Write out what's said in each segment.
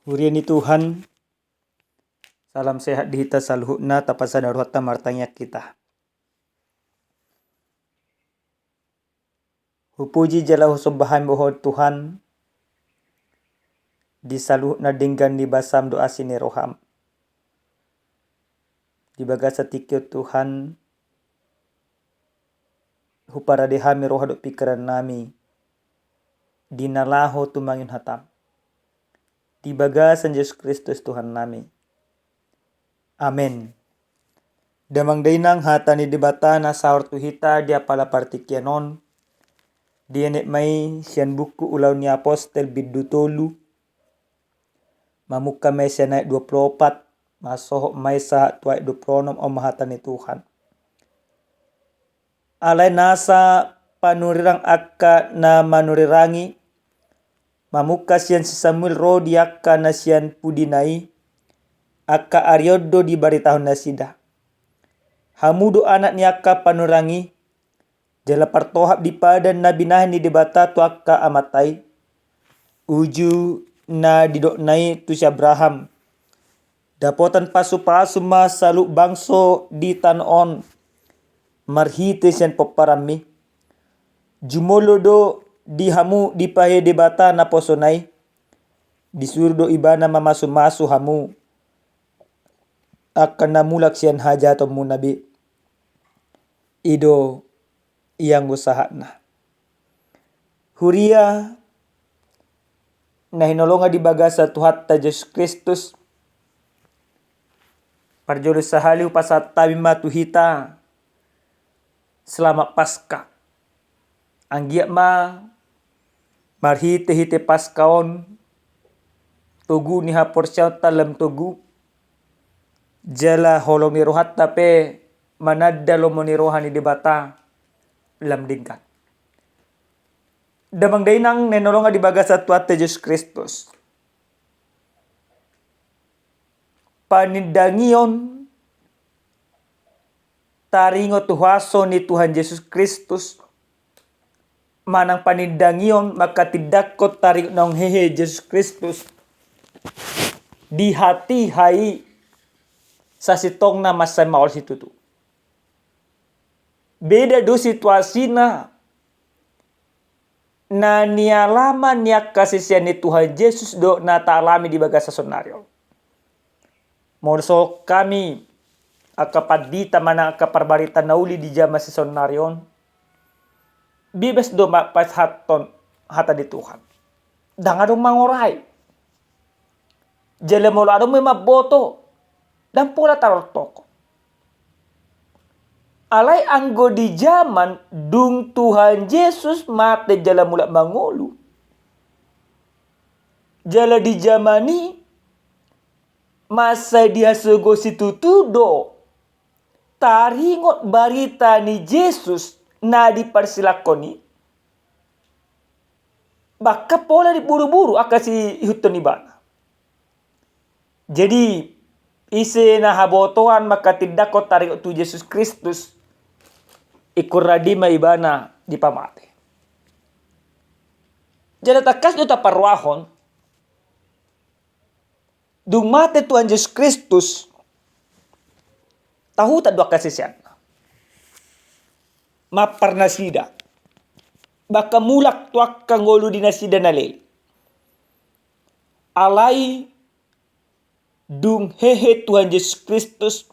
Huriani Tuhan, salam sehat di hita saluhutna tapasa daruhata martanya kita. Hupuji jala husubahan bohon Tuhan, di saluhutna dinggan di basam doa sini roham. Di bagasa tikyo Tuhan, hupara dehami roha do pikiran nami, dinalaho tumangin hatam. Di bagasan Yesus Kristus Tuhan nami. Amin. Damang dainang hatani debata na saur tuhita dia pala partikianon. Dia nek mai sian buku ulau ni apostel bidu tolu. Mamuka mai sian naik 24. Masohok mai sa tuai 26 om hatani Tuhan. Alai nasa panurirang akka na manurirangi. Mamuka sian si Samuel Rodi akka na sian pudinai. Akka Aryodo di bari tahun nasida. Hamudu anak ni akka panurangi. Jala partohap di padan na binahan ni debata tu akka amatai. Uju na didoknai tu si Abraham. Dapotan pasu-pasu masalu bangso di tanon. Marhite sian peparami. Jumolo do di hamu di pahe debata na posonai. Disuruh do ibana mamasu-masu hamu. Akan namulak sian hajatom mu nabi. Ido yang usaha na. Huria na hinolonga di bagasa Tuhatta Yesus Kristus. Parjolo sahali upasat tabi matuhita. Selama Paskah. Anggiak ma marhite-hite Paskaon. Tugu ni haporsyaw talam tugu. Jala holong ni rohat tape manadda lomo ni rohani debata lam dingkat. Damang dainang nenolonga di bagasa Tuhatta Yesus Kristus. Panindangion taringo tuhaso ni Tuhan Yesus Kristus. Manang panindangion maka tidakot taringo nang hehe Yesus Kristus. Di hati hai sa sitong na masay maol si tutu. Beda do situasi na nialaman niya kasisiyan ni Tuhan Yesus do na taalami di bagasa sonaryo. Morso kami akapadita mana akaparbarita nauli di jama si sonaryon. Bibes do mapas haton hata di Tuhan. Dangadong mangoray. Jale molo adong may maboto. Dan pula tarot toko. Alay anggo di zaman dung Tuhan Yesus mate jala mula mangulu. Jala di zamani masa dia sego situtudo. Taringot barita ni Yesus na dipersilakoni. Baka pola diburu-buru akasi huton ibana. Jadi ise na habotoan maka tidak ko taringot tu Yesus Kristus. Ikurradima ibana di pamate. Jadi takas do taparwahon. Dung mate Tuhan Yesus Kristus. Tahu tak dua kasisian. Mapar nasida. Baka mulak tuak kangolu di nasida naleli. Alai dung hehe Tuhan Yesus Kristus.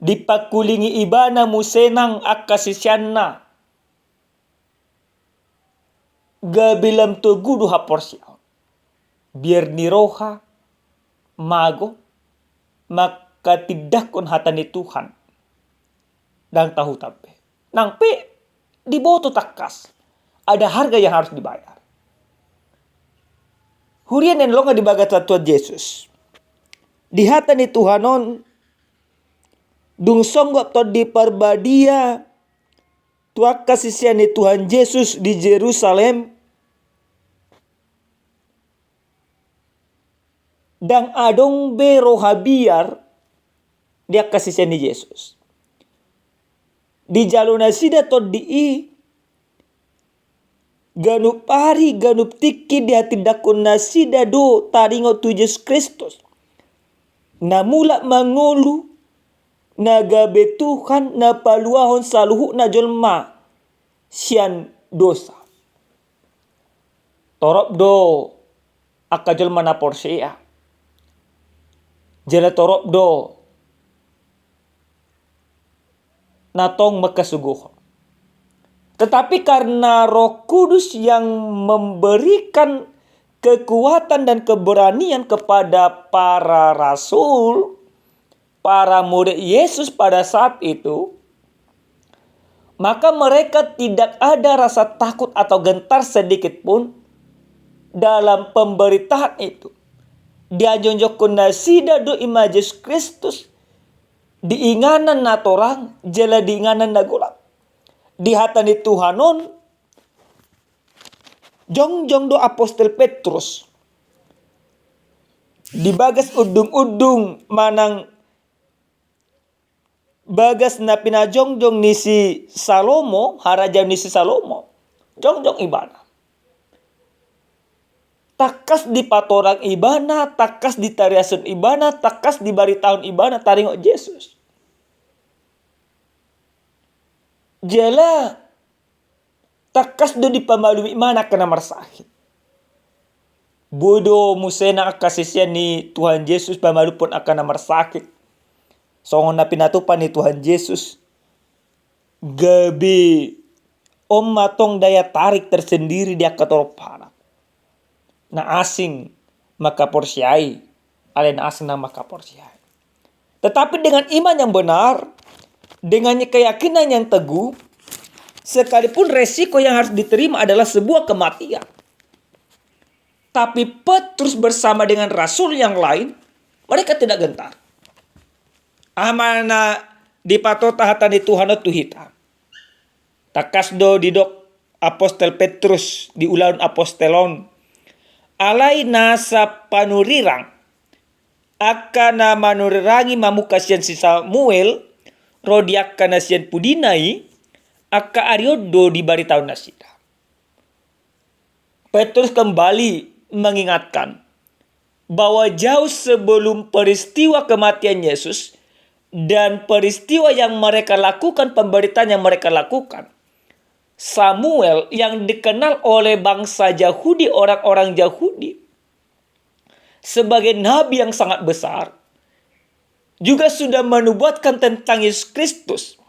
Dipakulingi ibana musenang akasisyanna. Gabilam tugudu haporsyaw. Biar niroha mago maka tidakon hata ni Tuhan. Dan tahu tape. Nang pe diboto takas. Ada harga yang harus dibayar. Hurian yang longa di bagata Tuhan Yesus. Di hata ni Tuhanon dung songgok to di parbadia tuak kasisian ni Tuhan Yesus di Jerusalem. Dan adong bero habiar dia kasisian ni Yesus. Di jaluna sida to di ganup pari ganup tiki di hati dakon nasida do taringo tu Yesus Kristus. Na mula mangolu na gabe Tuhan na paluahon saluhu na jolma sian dosa. Torop do aka jolma na porsea. Jela torop do natong makasuguhon. Tetapi karena Roh Kudus yang memberikan kekuatan dan keberanian kepada para rasul, para murid Yesus pada saat itu, maka mereka tidak ada rasa takut atau gentar sedikit pun dalam pemberitaan itu. Dia jonjokun nasida do ima Yesus Kristus diinganan na torang jela diinganan na golap. Di hatani Tuhanon jongjong do apostol Petrus di bagas udung-udung manang bagas na pinajongjong ni si Salomo, harajaw ni si Salomo, jongjong ibana. Takas di patorang ibana, takas di tariasun ibana, takas di baritaon ibana taringo Yesus. Jela takas do di pamalumi mana kena marsakit. Bodo musena akasisya ni Tuhan Yesus pamalu pun akan marsakit. Songon na pinatupan ni Tuhan Yesus. Gabi matong daya tarik tersendiri dia katorpana. Na asing maka porsiai, alen asing na maka porsiai. Tetapi dengan iman yang benar, dengan keyakinan yang teguh, sekalipun resiko yang harus diterima adalah sebuah kematian. Tapi Petrus bersama dengan rasul yang lain, mereka tidak gentar. Amana di patota hatani Tuhan tu hita. Takasdo didok apostol Petrus di ulaun apostolon. Alai nasa panurirang. Akana manurirangi mamukasian si Samuel. Rodiak kanasian pudinai aka ariodo di bari tahun nasida. Petrus kembali mengingatkan bahwa jauh sebelum peristiwa kematian Yesus dan peristiwa yang mereka lakukan, pemberitaan yang mereka lakukan, Samuel yang dikenal oleh bangsa Yahudi, orang-orang Yahudi, sebagai nabi yang sangat besar, juga sudah menubuatkan tentang Yesus Kristus.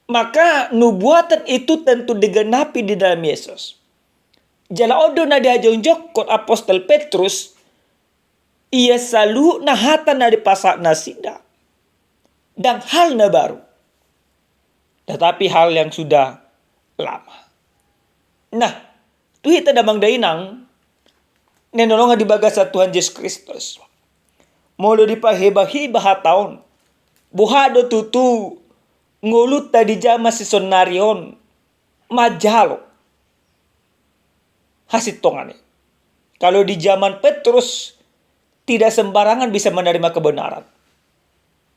Maka nubuatan itu tentu digenapi di dalam Yesus. Jala odo na diajonjok kot apostol Petrus, ia selalu nahatan na dipasak nasida. Dan hal na baru. Tetapi hal yang sudah lama. Nah, tuh kita damang dainang, nenolongan di bagasa Tuhan Yesus Kristus. Molo di pahebahi bahataon. Buhado tutu ngulut tadi jama si sonarion. Majalo. Hasit tongane. Kalau di zaman Petrus tidak sembarangan bisa menerima kebenaran.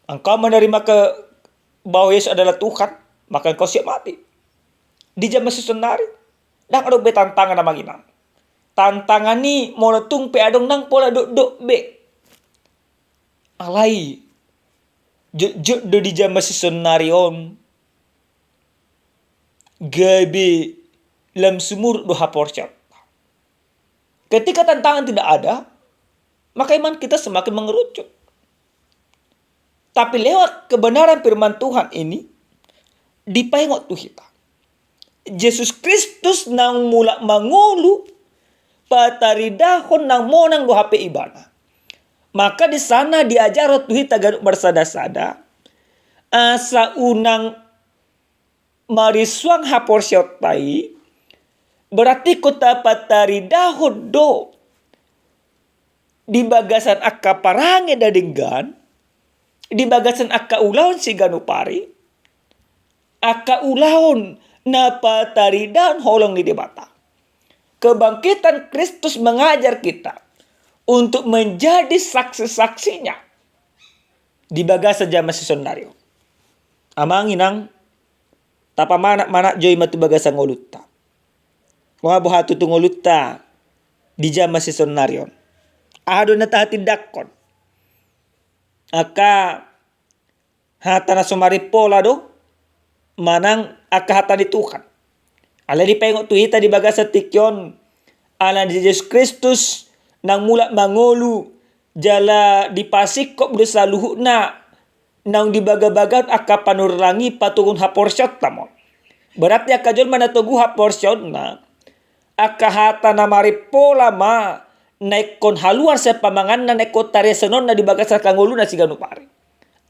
Engkau menerima bahwa Yesus adalah Tuhan, maka engkau siap mati. Di zaman si sonari. Dan ada be tantangan namang inang. Tantangan ni monotung pe adong nang pola dok be. Alai juk do di jam masih sonarion gabi lam sumur do haporcat. Ketika tantangan tidak ada, maka iman kita semakin mengerucut. Tapi lewat kebenaran firman Tuhan ini dipengok tuh kita. Yesus Kristus nang mula mangulu pataridahon nang monang do HP ibana. Maka di sana diajar tuhi tagaruk bersada-sada. Asa unang mariswang hapor syautai. Berarti kota patari dahod do. Di bagasan akka parange dadinggan. Di bagasan akka ulaon si ganupari. Akka ulaon na patari dahon holong ni debata. Kebangkitan Kristus mengajar kita untuk menjadi saksi-saksinya di bagasa jama si sondario. Amang inang tapa manak joy matu bagasa ngolutta. Wa bohatu tungolutta di jama sisonarion. Ado na tahati dakon. Aka hatana sumari pola do manang aka hatani Tuhan. Ala di pengok tuhita di bagasa tikyon ala di Yesus Kristus nang mula mangolu jala dipasik kok berusaha luhukna nang dibaga-bagat aka panurangi patungun haporsyot tamo. Berarti aka jon mana togu haporsyot na aka hata na maripola ma naikon haluar sa pamangan na naikon taresenon na dibagasa kangulu na sigano pare.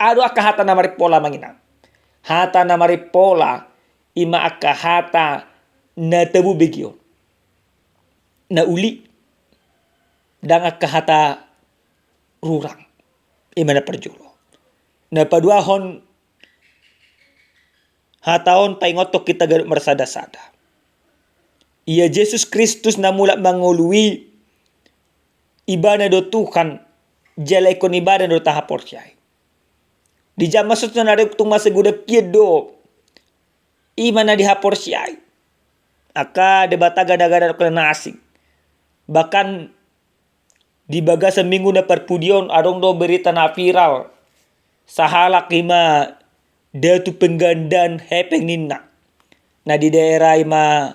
Ado aka hata na maripola manginang. Hata na maripola ima aka hata na tabu begio. Na uli dan aka hata rurang. Ima na perjulo. Na paduahon hataon paingotok kita garut mersada-sada. Ia Yesus Kristus na mula mangului ibadah do Tuhan jalai kon ibadah do taha porsyai. Di jam masuk na narep tung masa guda kiedo imana di haporsyai. Aka debata gada-gada kena asing. Bahkan di bagasa minggu na perpudion adong do berita na viral. Sahalak ima datu penggandaan hepeng ninna. Nah di daerah ima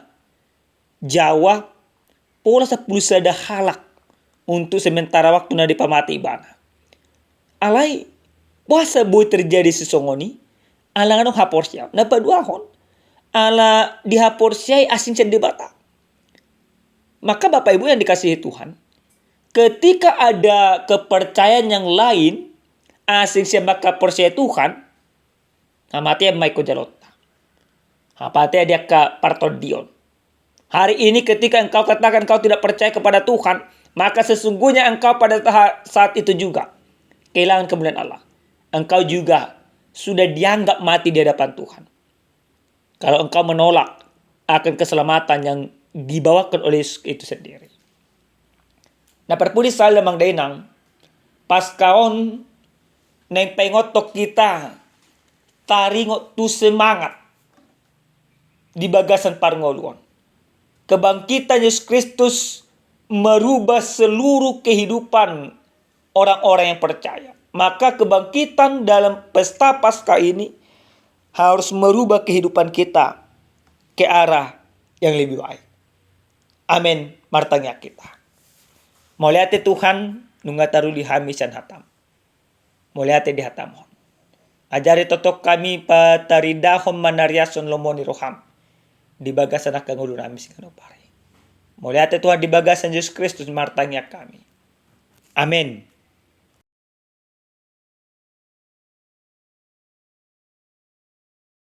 Jawa pola 10 sada halak untuk sementara waktu na dipamati ibana. Alai puasa boy terjadi sesongoni alangan dong haporsia. Na paduahon ala di haporsia asing cendebata. Maka Bapak Ibu yang dikasihi Tuhan, ketika ada kepercayaan yang lain asing siya makaporsia Tuhan, hamati yang maiko jalota. Hapati dia ka partodion. Hari ini ketika engkau katakan engkau tidak percaya kepada Tuhan, maka sesungguhnya engkau pada saat itu juga kehilangan kemuliaan Allah. Engkau juga sudah dianggap mati di hadapan Tuhan. Kalau engkau menolak akan keselamatan yang dibawakan oleh Yesus itu sendiri. Nah perpudi sal lemang dainang, pas kaon neng pengotok kita taringot tu semangat di bagasan parngoluan. Kebangkitan Yesus Kristus merubah seluruh kehidupan orang-orang yang percaya. Maka kebangkitan dalam pesta Paskah ini harus merubah kehidupan kita ke arah yang lebih baik. Amin. Martanya kita. Moliate Tuhan nungataru di hamisan hatam. Moliate di hatamon. Ajari totok kami pataridahom manariason lomoni roham. Di bagasan akan ngulu nami sigano pare. Moliate Tuhan di bagasan Yesus Kristus martanya kami. Amin.